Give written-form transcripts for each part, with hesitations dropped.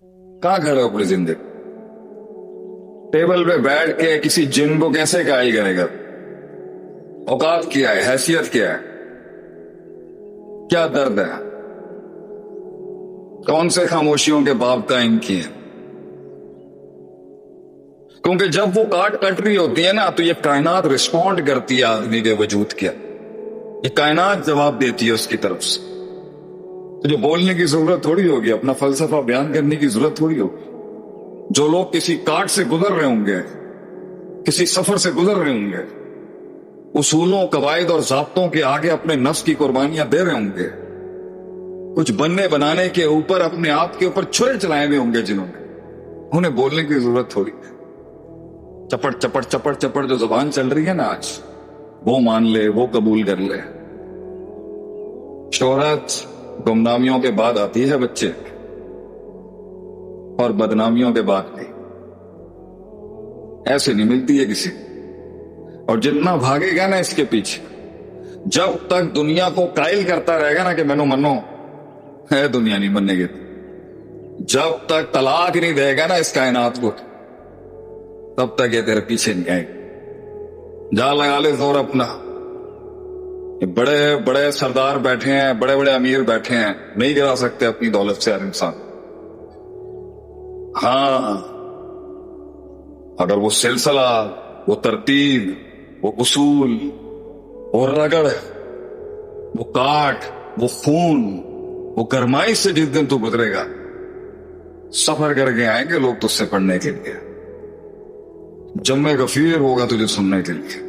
کہاں کھڑے ہو اپنی زندگی؟ ٹیبل پہ بیٹھ کے کسی جن کو کیسے قائل کرے گا؟ اوقات کیا ہے؟ حیثیت کیا ہے؟ کیا درد ہے؟ کون سے خاموشیوں کے باب قائم کیے؟ کیونکہ جب وہ کاٹ کٹ رہی ہوتی ہے نا، تو یہ کائنات رسپونڈ کرتی ہے آدمی کے وجود کیا، یہ کائنات جواب دیتی ہے اس کی طرف سے۔ تو جو بولنے کی ضرورت تھوڑی ہوگی، اپنا فلسفہ بیان کرنے کی ضرورت تھوڑی ہوگی۔ جو لوگ کسی کاٹ سے گزر رہے ہوں گے، کسی سفر سے گزر رہے ہوں گے، اصولوں، قواعد اور ضابطوں کے آگے اپنے نفس کی قربانیاں دے رہے ہوں گے، کچھ بننے بنانے کے اوپر اپنے آپ کے اوپر چھرے چلائے ہوئے ہوں گے، جنہوں نے، انہیں بولنے کی ضرورت تھوڑی ہے۔ چپڑ چپڑ چپڑ چپڑ جو زبان چل رہی ہے نا آج، وہ مان لے، وہ قبول کر لے۔ شہرت گمنامیوں کے بعد آتی ہے بچے، اور بدنامیوں کے بعد بھی، ایسے نہیں ملتی ہے کسی۔ اور جتنا بھاگے گا نا اس کے پیچھے، جب تک دنیا کو قائل کرتا رہے گا نا کہ منو منو، ہے دنیا نہیں مننے گی۔ جب تک طلاق نہیں دے گا نا اس کائنات کو، تب تک یہ تیرے پیچھے نہیں آئے گا۔ جا لگا لے زور اپنا۔ یہ بڑے بڑے سردار بیٹھے ہیں، بڑے بڑے امیر بیٹھے ہیں، نہیں گرا سکتے اپنی دولت سے ہر انسان۔ ہاں، اگر وہ سلسلہ، وہ ترتیب، وہ اصول، وہ رگڑ، وہ کاٹ، وہ خون، وہ گرمائی سے جس دن تو گزرے گا، سفر کر کے آئیں گے لوگ تجھ سے پڑھنے کے لیے، جمع غفیر ہوگا تجھے سننے کے لیے۔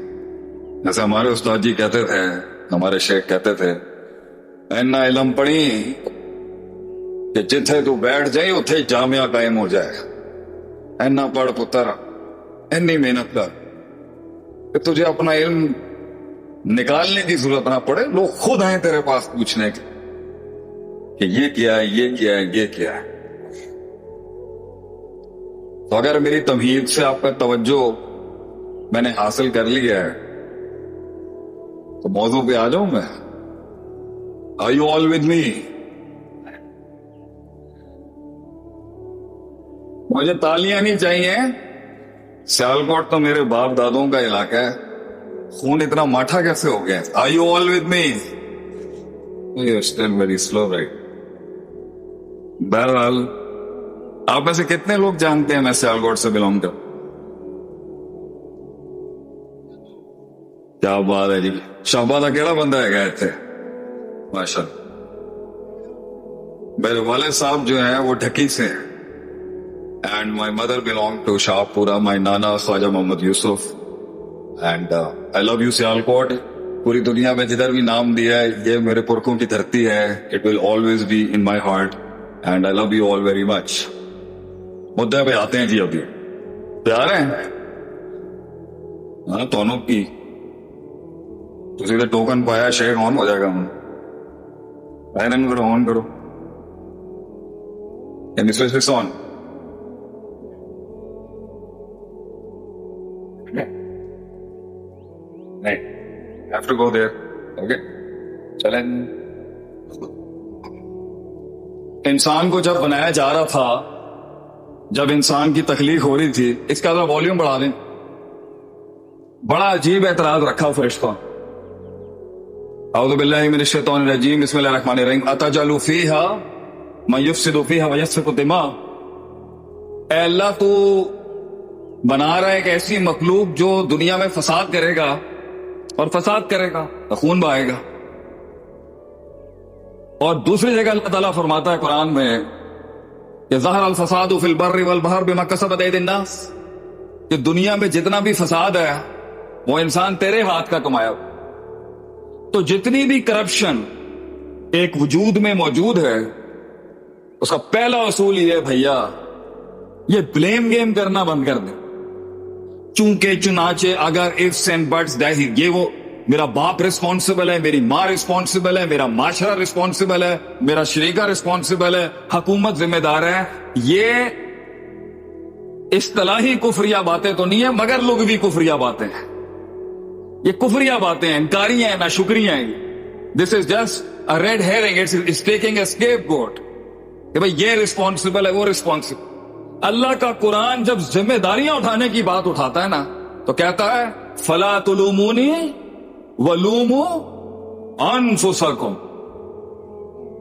جیسے ہمارے استاد جی کہتے تھے، ہمارے شیخ کہتے تھے، اینا علم پڑھی کہ جتھے تو بیٹھ جائیں اتھے جامعہ قائم ہو جائے۔ اینا پڑھ پتر، اینی محنت کر کہ تجھے اپنا علم نکالنے کی ضرورت نہ پڑے، لوگ خود آئیں تیرے پاس پوچھنے کے کہ یہ کیا ہے، یہ کیا ہے، یہ کیا ہے۔ تو اگر میری تمہید سے آپ کا توجہ میں نے حاصل کر لیا ہے، تو موضوع پہ آ جاؤں میں۔ Are you all with me؟ مجھے تالیاں نہیں چاہیے۔ سیالکوٹ تو میرے باپ دادوں کا علاقہ ہے، خون اتنا ماٹھا کیسے ہو گیا؟ Are you all with me؟ You're still very slow, right؟ بہرحال، آپ میں سے کتنے لوگ جانتے ہیں میں سیالکوٹ سے بلونگ کرتا؟ کیا بات ہے جی، شہباد اکیلا بندہ ہے گئے تھے، ماشاء اللہ۔ میرے والد صاحب جو ہیں وہ ڈھکی سے ہیں، and my mother belong to Shahpura, my nana Khwaja Muhammad Yusuf, and I love you Sialkot. پوری دنیا میں جدھر بھی نام دیا ہے، یہ میرے پرکھوں کی دھرتی ہے، it will always be in my heart, and I love you all very much. مدعے پہ آتے ہیں جی، ابھی تیار ہیں؟ ہاں، دونوں کی تسی تو ٹوکن پایا، شیک آن ہو جائے گا۔ آن کرو، آن کرو، سوئچ آن۔ نہیں، have to go there, okay, چلیں۔ انسان کو جب بنایا جا رہا تھا، جب انسان کی تخلیق ہو رہی تھی، اس کا ذرا والیوم بڑھا دیں۔ بڑا عجیب اعتراض رکھا فرشتوں۔ اعوذ باللہ من الشیطان الرجیم، بسم اللہ الرحمن الرحیم۔ اتجعل فیہا من یفسد فیہا ویسفک الدماء۔ اے اللہ، تو بنا رہا ہے ایک ایسی مخلوق جو دنیا میں فساد کرے گا، اور فساد کرے گا تو خون بہائے گا۔ اور دوسری جگہ اللہ تعالیٰ فرماتا ہے قرآن میں کہ ظہر الفساد فی البر والبحر بما کسبت ایدی الناس، کہ دنیا میں جتنا بھی فساد ہے وہ انسان تیرے ہاتھ کا کمایا۔ تو جتنی بھی کرپشن ایک وجود میں موجود ہے، اس کا پہلا اصول یہ ہے، بھیا یہ بلیم گیم کرنا بند کر دیں۔ چونکہ چنانچہ اگر ifs and buts، یہ وہ میرا باپ ریسپانسبل ہے، میری ماں ریسپانسبل ہے، میرا معاشرہ ریسپانسبل ہے، میرا شریکہ ریسپانسبل ہے، حکومت ذمہ دار ہے، یہ اصطلاحی کفریہ باتیں تو نہیں ہے، مگر لغوی کفریہ باتیں ہیں۔ یہ کفریہ باتیں ہیں، انکاریاں ہیں، ناشکریاں ہیں۔ This is just a red herring, it's taking a scapegoat۔ کہ بھئی یہ رسپانسبل ہے، وہ رسپانسبل. اللہ کا قرآن جب ذمہ داریاں اٹھانے کی بات اٹھاتا ہے نا تو کہتا ہے فَلَا تُلُومُونِي وَلُومُوا أَنفُسَكُمْ.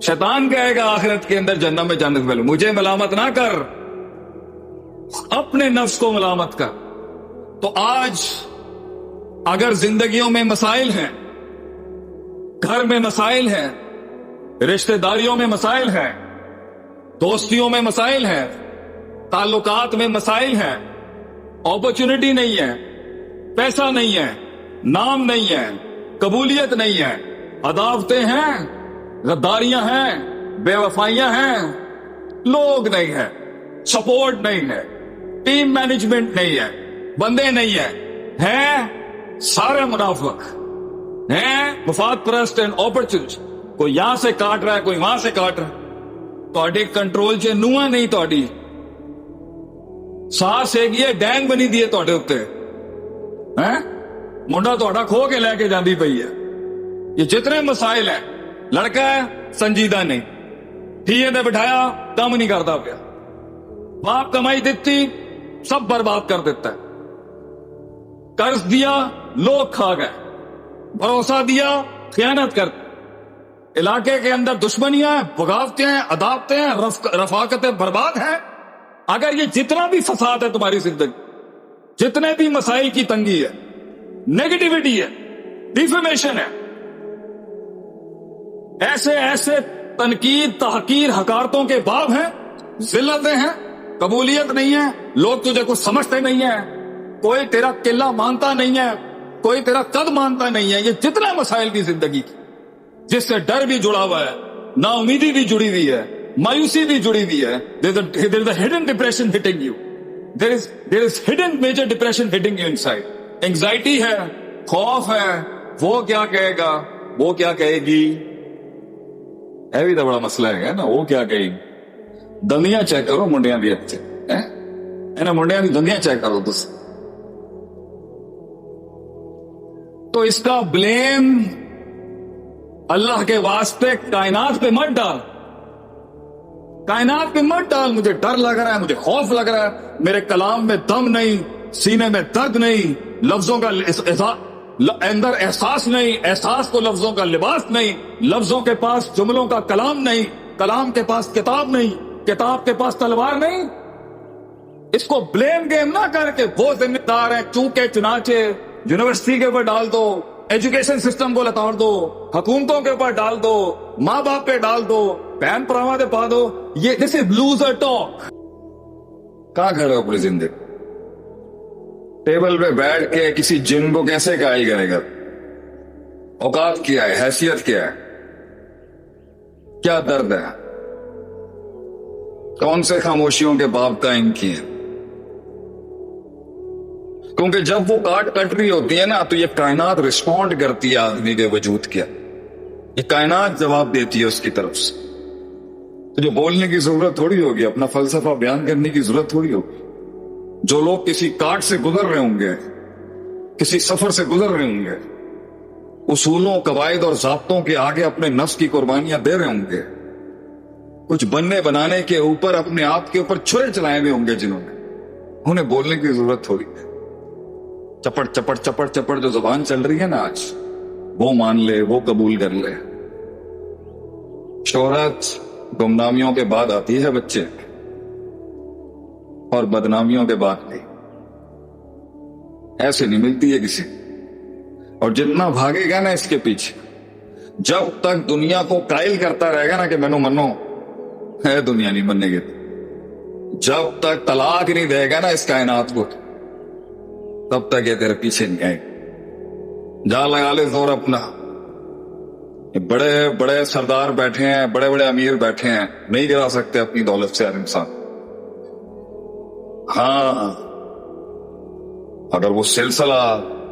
شیطان کہے گا آخرت کے اندر جنت میں جنت میں مجھے ملامت نہ کر، اپنے نفس کو ملامت کر. تو آج اگر زندگیوں میں مسائل ہیں، گھر میں مسائل ہیں، رشتہ داریوں میں مسائل ہیں، دوستیوں میں مسائل ہیں، تعلقات میں مسائل ہیں، اپرچونٹی نہیں ہے، پیسہ نہیں ہے، نام نہیں ہے، قبولیت نہیں ہے، عداوتیں ہیں، غداریاں ہیں، بے وفائیاں ہیں، لوگ نہیں ہیں، سپورٹ نہیں ہے، ٹیم مینجمنٹ نہیں ہے، بندے نہیں ہیں سارے منافق ہیں، مفاد پرست اینڈ اپرچونسٹ. کوئی یہاں سے کاٹ رہا ہے، کوئی وہاں سے کاٹ رہا ہے. تہاڈے کنٹرول چ نواں نہیں، تہاڈی سانس ایک یہ ڈینگ بنی دی ہے تہاڈے اوتے. منڈا تہاڈا کھو کے لے کے جاندی پئی ہے. یہ جتنے مسائل ہیں، لڑکا ہے سنجیدہ نہیں، ٹھیے نے بٹھایا کم نہیں کرتا پیا، باپ کمائی دیتی سب برباد کر دیتا ہے، قرض دیا لوگ کھا گئے، بھروسہ دیا خیانت کر. علاقے کے اندر دشمنیاں ہیں، بغاوتیں ہیں، عداوتیں ہیں، رفاقتیں برباد ہیں. اگر یہ جتنا بھی فساد ہے تمہاری زندگی، جتنے بھی مسائل کی تنگی ہے، نیگیٹیوٹی ہے، ڈیفیمیشن ہے، ایسے ایسے تنقید، تحقیر، حقارتوں کے باب ہیں، ذلتیں ہیں، قبولیت نہیں ہے، لوگ تجھے کچھ سمجھتے نہیں ہیں، کوئی تیرا قلہ مانتا نہیں ہے، کوئی تیرا قد مانتا نہیں ہے. یہ جتنا مسائل کی زندگی کی، جس سے ڈر بھی جڑا ہوا ہے، نا امیدی بھی جڑی ہوئی ہے، مایوسی بھی جڑی ہوئی ہے. there is a hidden depression hitting you. there is hidden major depression hitting you inside. Anxiety ہے، خوف ہے، وہ کیا کہے گا، وہ کیا کہے گی، یہ بھی تو بڑا مسئلہ ہے نا. وہ کیا کہے گی. دندیاں چیک کرو منڈیاں دی اچھے منڈیاں دی دندیاں چیک کرو تس. تو اس کا بلیم اللہ کے واسطے کائنات پہ مت ڈال، کائنات پہ مت ڈال. مجھے ڈر لگ رہا ہے، مجھے خوف لگ رہا ہے، میرے کلام میں دم نہیں، سینے میں درد نہیں، لفظوں کا اندر احساس نہیں، احساس کو لفظوں کا لباس نہیں، لفظوں کے پاس جملوں کا کلام نہیں، کلام کے پاس کتاب نہیں، کتاب کے پاس تلوار نہیں. اس کو بلیم گیم نہ کر کے وہ ذمہ دار ہیں چونکہ چنانچہ یونیورسٹی کے اوپر ڈال دو، ایجوکیشن سسٹم کو لتاڑ دو، حکومتوں کے اوپر ڈال دو، ماں باپ پہ ڈال دو، بہن پراواں دے پا دو. یہ دس از لوزر ٹاک. کہاں کھڑے ہو اپنی زندگی؟ ٹیبل پہ بیٹھ کے کسی جن کو کیسے گائے کرے گا؟ اوقات کیا ہے، حیثیت کیا ہے، کیا درد ہے، کون سے خاموشیوں کے باب قائم کیے. کیونکہ جب وہ کاٹ کٹ رہی ہوتی ہے نا تو یہ کائنات رسپونڈ کرتی ہے آدمی کے وجود کیا، یہ کائنات جواب دیتی ہے اس کی طرف سے. تو جو بولنے کی ضرورت تھوڑی ہوگی، اپنا فلسفہ بیان کرنے کی ضرورت تھوڑی ہوگی. جو لوگ کسی کاٹ سے گزر رہے ہوں گے، کسی سفر سے گزر رہے ہوں گے، اصولوں، قواعد اور ضابطوں کے آگے اپنے نفس کی قربانیاں دے رہے ہوں گے، کچھ بننے بنانے کے اوپر اپنے آپ کے اوپر چھرے چلائے ہوئے ہوں گے، جنہوں نے، انہیں بولنے کی ضرورت تھوڑی ہے. چپڑ چپڑ چپڑ چپڑ جو زبان چل رہی ہے نا آج، وہ مان لے، وہ قبول کر لے. شہرت گمنامیوں کے بعد آتی ہے بچے، اور بدنامیوں کے بعد نہیں، ایسے نہیں ملتی ہے کسی. اور جتنا بھاگے گا نا اس کے پیچھے، جب تک دنیا کو قائل کرتا رہے گا نا کہ مینو منو، ہے دنیا نہیں مننے گی. جب تک طلاق نہیں دے گا نا اس کائنات کو، تب تک یہ تیرے پیچھے نہیں آئے. جا لگا لے زور اپنا. بڑے بڑے سردار بیٹھے ہیں، بڑے بڑے امیر بیٹھے ہیں، نہیں گرا سکتے اپنی دولت سے ہر انسان. ہاں، اگر وہ سلسلہ،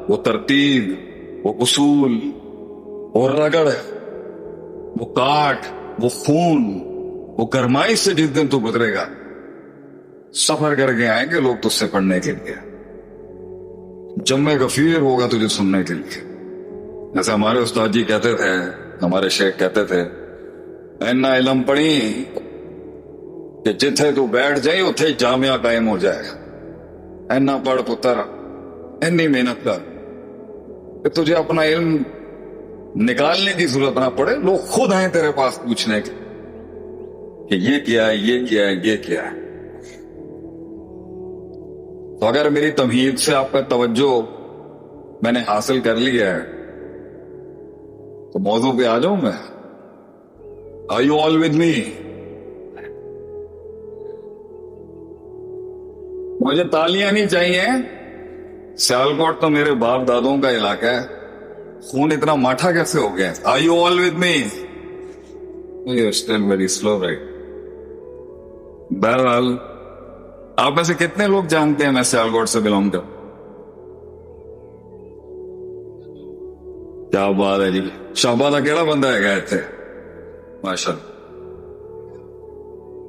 وہ ترتیب، وہ اصول، وہ رگڑ، وہ کاٹ، وہ خون، وہ گرمائی سے جس دن تو گزرے گا، سفر کر کے آئیں گے لوگ تجھ سے پڑھنے کے لیے. جمع غفیر ہوگا تجھے سننے کے لیے. جیسے ہمارے استاد جی کہتے تھے، ہمارے شیخ کہتے تھے، اینا علم پڑھی کہ جتھے تو بیٹھ جائے اتھے جامعہ قائم ہو جائے. اینا پڑھ پتر، اینی محنت کر کہ تجھے اپنا علم نکالنے کی ضرورت نہ پڑے. لوگ خود آئیں تیرے پاس پوچھنے کے کہ یہ کیا ہے، یہ کیا ہے، یہ کیا ہے. تو اگر میری تمہید سے آپ کا توجہ میں نے حاصل کر لیا ہے تو موضوع پہ آ جاؤں میں. Are you all with me? مجھے تالیاں نہیں چاہیے. سیالکوٹ تو میرے باپ دادوں کا علاقہ ہے. خون اتنا ماٹھا کیسے ہو گیا؟ Are you all with me? You're still very slow, right? بہرحال آپ میں سے کتنے لوگ جانتے ہیں میں سیالکوٹ سے بلونگ کرتا؟ کیا بات ہے جی. شہبازہ کیڑا بندہ ہے گئے تھے ماشاء اللہ.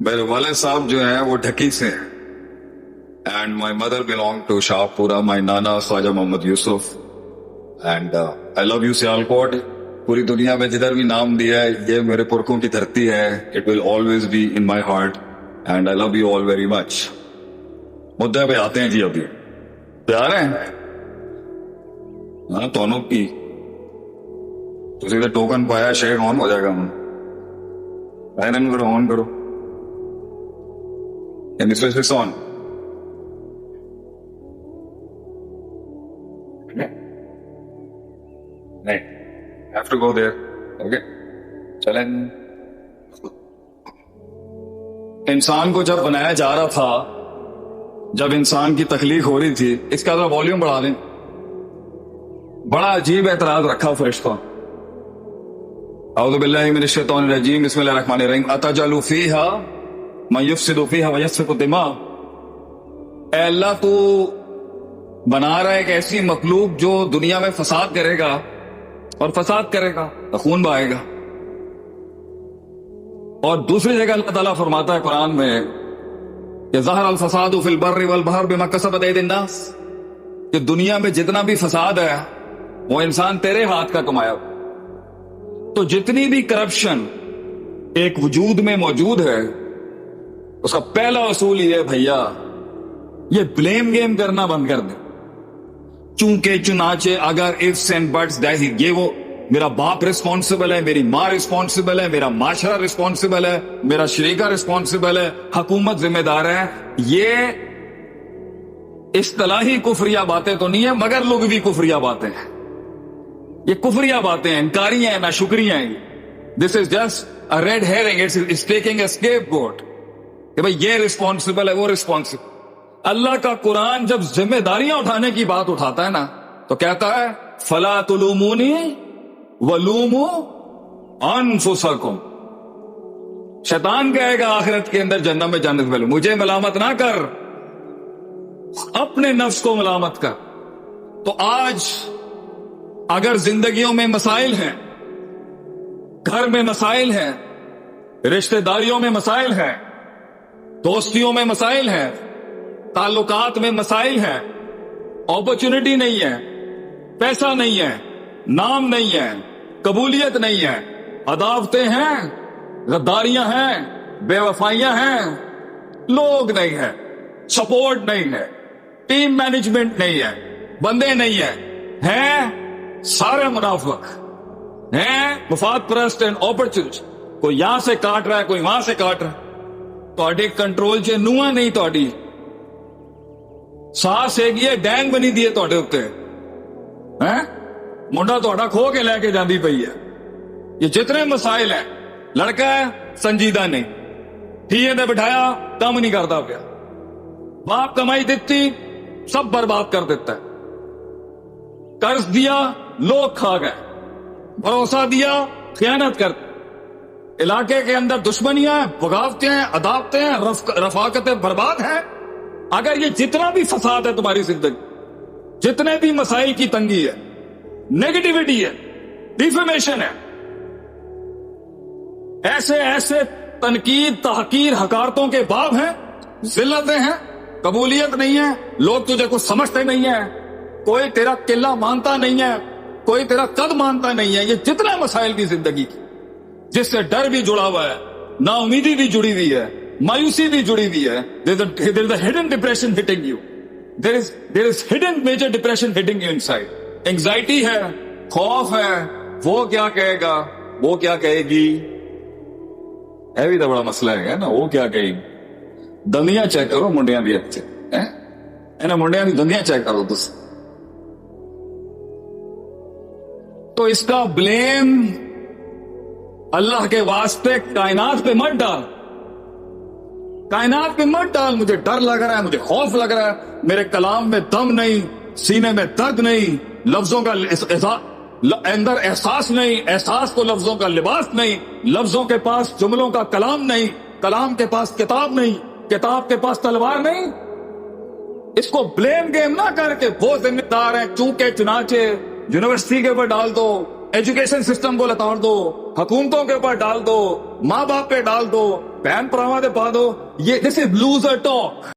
میرے والد صاحب جو ہیں وہ ڈھکی سے ہیں. And my mother belong to Shahpura. My nana Khwaja Muhammad Yusuf. And I love you Sialkot. پوری دنیا میں جدھر بھی نام دیا ہے یہ میرے پرکھوں کی دھرتی ہے. It will always be in my heart and I love you all very much. مدعے پہ آتے ہیں جی. ابھی پیار ہیں ہاں دونوں کی. تو ٹوکن پایا شیک آن ہو جائے گا. آن کرو آن کرو. آن نہیں. Have to go there. Okay چلیں. انسان کو جب بنایا جا رہا تھا، جب انسان کی تخلیق ہو رہی تھی، اس کا ذرا والیوم بڑھا دیں. بڑا عجیب اعتراض رکھا فرشتوں. اعوذ باللہ من الشیطان الرجیم. بسم اللہ الرحمن الرحیم. اتجعل فیہا من یفسد فیہا ویسفک الدماء. اے اللہ تو بنا رہا ہے ایک ایسی مخلوق جو دنیا میں فساد کرے گا اور فساد کرے گا تو خون بہائے گا. اور دوسری جگہ اللہ تعالیٰ فرماتا ہے قرآن میں کہ ظہر الفساد فی البر والبحر بما کسبت ایدی الناس، کہ دنیا میں جتنا بھی فساد ہے وہ انسان تیرے ہاتھ کا کمایا. تو جتنی بھی کرپشن ایک وجود میں موجود ہے اس کا پہلا اصول یہ ہے بھیا یہ بلیم گیم کرنا بند کر دیں. چونکہ چنانچہ اگر ifs and buts یہ وہ میرا باپ رسپانسبل ہے، میری ماں رسپانسبل ہے، میرا معاشرہ رسپانسبل ہے، میرا شریکہ رسپانسبل ہے، حکومت ذمہ دار ہے. یہ اصطلاحی کفریہ باتیں تو نہیں ہے مگر لوگ بھی کفریہ باتیں ہیں. یہ کفریہ باتیں ہیں، انکاریاں ہیں، ناشکریاں ہیں. This is just a red herring. It's taking a scapegoat کہ بھئی یہ رسپانسبل ہے، وہ رسپانسبل. اللہ کا قرآن جب ذمہ داریاں اٹھانے کی بات اٹھاتا ہے نا تو کہتا ہے فلا تلومونی ولوموا انفسکم. شیطان کہے گا آخرت کے اندر جنت میں جانے سے پہلے مجھے ملامت نہ کر، اپنے نفس کو ملامت کر. تو آج اگر زندگیوں میں مسائل ہیں، گھر میں مسائل ہیں، رشتہ داریوں میں مسائل ہیں، دوستیوں میں مسائل ہیں، تعلقات میں مسائل ہیں، اپرچونٹی نہیں ہے، پیسہ نہیں ہے، نام نہیں ہے، قبولیت نہیں ہے، عداوتیں ہیں، غداریاں ہیں، بے وفائیاں ہیں، لوگ نہیں ہیں، سپورٹ نہیں ہے، ٹیم مینجمنٹ نہیں ہے، بندے نہیں ہیں سارے منافق ہیں، مفاد پرست اینڈ اپرچونسٹ. کوئی یہاں سے کاٹ رہا ہے، کوئی وہاں سے کاٹ رہا ہے. تہاڈے کنٹرول چ نواں نہیں، تہاڈی ساس ایک یہ ڈینگ بنی دی ہے تہاڈے اوتے. منڈا تہاڈا کھو کے لے کے جاندی پئی ہے. یہ جتنے مسائل ہیں، لڑکا ہے سنجیدہ نہیں، ٹھیے نے بٹھایا کم نہیں کرتا پیا، باپ کمائی دیتی سب برباد کر دیتا ہے، قرض دیا لوگ کھا گئے، بھروسہ دیا خیانت کر. علاقے کے اندر دشمنیاں ہیں، بغاوتیں ہیں، عداوتیں ہیں، رفاقتیں برباد ہیں. اگر یہ جتنا بھی فساد ہے تمہاری زندگی، جتنے بھی مسائل کی تنگی ہے، نیگیٹیوٹی ہے، ڈیفیمیشن ہے، ایسے ایسے تنقید، تحقیر، حقارتوں کے باب ہیں، ذلتیں ہیں، قبولیت نہیں ہے، لوگ تجھے کچھ سمجھتے نہیں ہیں، کوئی تیرا قلہ مانتا نہیں ہے، کوئی تیرا قد مانتا نہیں ہے. یہ جتنے مسائل کی زندگی کی، جس سے ڈر بھی جڑا ہوا ہے، نا امیدی بھی جڑی ہوئی ہے، مایوسی بھی جڑی ہوئی ہے. There is a hidden depression hitting you. There is hidden major depression hitting you inside. Anxiety ہے, خوف ہے, وہ کیا کہے گا, وہ کیا کہے گی, یہ بھی تو بڑا مسئلہ ہے نا, وہ کیا کہے گی. دندیاں چیک کرو منڈیاں بھی اچھے انہیں منڈیاں بھی دندیاں چیک کرو تس. تو اس کا بلیم اللہ کے واسطے کائنات پہ مت ڈال. کائنات پہ مت ڈال. مجھے ڈر لگ رہا ہے, مجھے خوف لگ رہا ہے, میرے کلام میں دم نہیں, سینے میں درد نہیں, لفظوں کا اندر احساس نہیں, احساس کو لفظوں کا لباس نہیں, لفظوں کے پاس جملوں کا کلام نہیں, کلام کے پاس کتاب نہیں, کتاب کے پاس تلوار نہیں. اس کو بلیم گیم نہ کر کے وہ ذمہ دار ہیں چونکہ چنانچہ یونیورسٹی کے اوپر ڈال دو, ایجوکیشن سسٹم کو لتاڑ دو, حکومتوں کے اوپر ڈال دو, ماں باپ پہ ڈال دو, بہن پراواں دے پا دو. یہ دس از لوزر ٹاک.